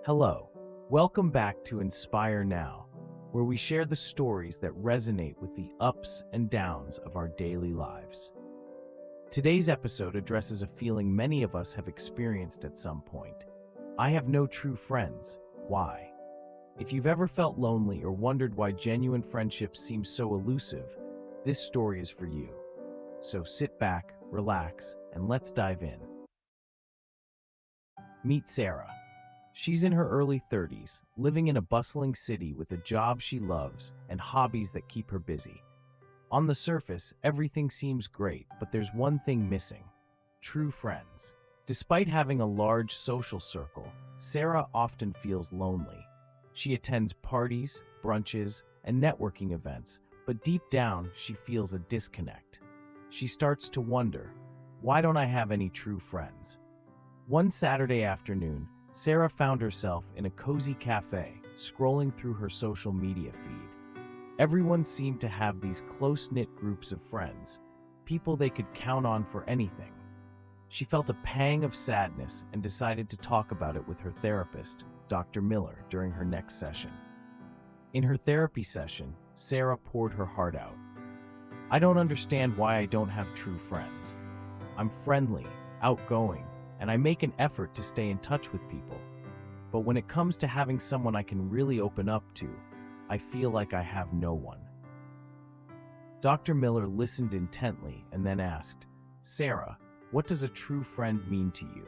Hello, welcome back to Inspire Now, where we share the stories that resonate with the ups and downs of our daily lives. Today's episode addresses a feeling many of us have experienced at some point. I have no true friends. Why? If you've ever felt lonely or wondered why genuine friendships seem so elusive, this story is for you. So sit back, relax, and let's dive in. Meet Sarah. She's in her early 30s, living in a bustling city with a job she loves and hobbies that keep her busy. On the surface, everything seems great, but there's one thing missing: true friends. Despite having a large social circle, Sarah often feels lonely. She attends parties, brunches, and networking events, but deep down, she feels a disconnect. She starts to wonder, why don't I have any true friends? One Saturday afternoon, Sarah found herself in a cozy cafe, scrolling through her social media feed. Everyone seemed to have these close-knit groups of friends, people they could count on for anything. She felt a pang of sadness and decided to talk about it with her therapist, Dr. Miller, during her next session. In her therapy session, Sarah poured her heart out. "I don't understand why I don't have true friends. I'm friendly, outgoing, and I make an effort to stay in touch with people. But when it comes to having someone I can really open up to, I feel like I have no one." Dr. Miller listened intently and then asked, "Sarah, what does a true friend mean to you?"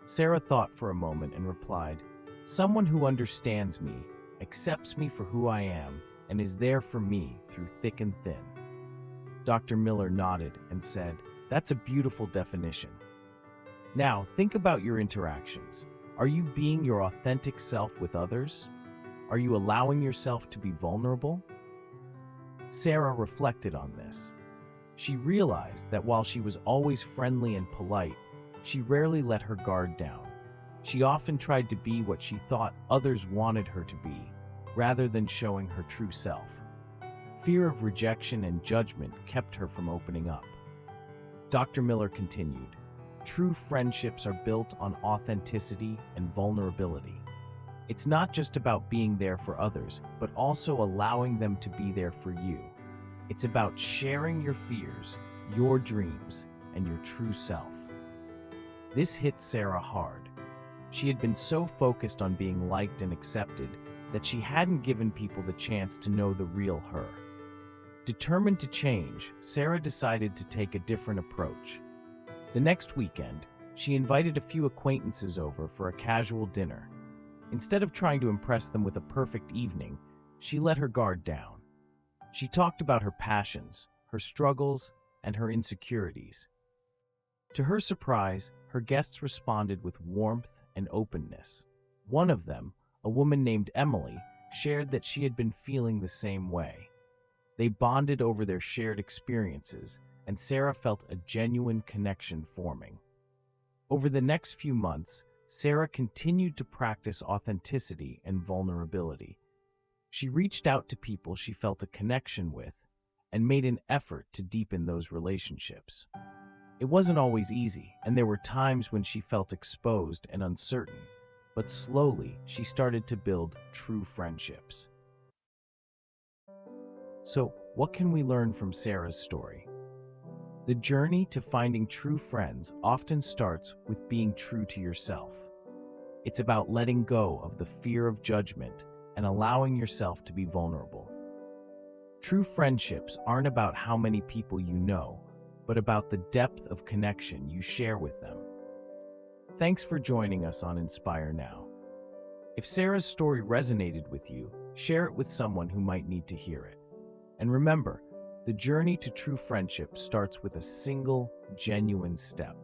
Sarah thought for a moment and replied, "Someone who understands me, accepts me for who I am, and is there for me through thick and thin." Dr. Miller nodded and said, "That's a beautiful definition. Now, think about your interactions. Are you being your authentic self with others? Are you allowing yourself to be vulnerable?" Sarah reflected on this. She realized that while she was always friendly and polite, she rarely let her guard down. She often tried to be what she thought others wanted her to be, rather than showing her true self. Fear of rejection and judgment kept her from opening up. Dr. Miller continued, "True friendships are built on authenticity and vulnerability. It's not just about being there for others, but also allowing them to be there for you. It's about sharing your fears, your dreams, and your true self." This hit Sarah hard. She had been so focused on being liked and accepted that she hadn't given people the chance to know the real her. Determined to change, Sarah decided to take a different approach. The next weekend, she invited a few acquaintances over for a casual dinner. Instead of trying to impress them with a perfect evening, she let her guard down. She talked about her passions, her struggles, and her insecurities. To her surprise, her guests responded with warmth and openness. One of them, a woman named Emily, shared that she had been feeling the same way. They bonded over their shared experiences, and Sarah felt a genuine connection forming. Over the next few months, Sarah continued to practice authenticity and vulnerability. She reached out to people she felt a connection with and made an effort to deepen those relationships. It wasn't always easy, and there were times when she felt exposed and uncertain, but slowly she started to build true friendships. So, what can we learn from Sarah's story? The journey to finding true friends often starts with being true to yourself. It's about letting go of the fear of judgment and allowing yourself to be vulnerable. True friendships aren't about how many people you know, but about the depth of connection you share with them. Thanks for joining us on Inspire Now. If Sarah's story resonated with you, share it with someone who might need to hear it. And remember, the journey to true friendship starts with a single, genuine step.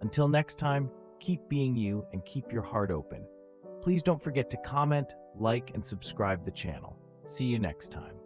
Until next time, keep being you and keep your heart open. Please don't forget to comment, like, and subscribe the channel. See you next time.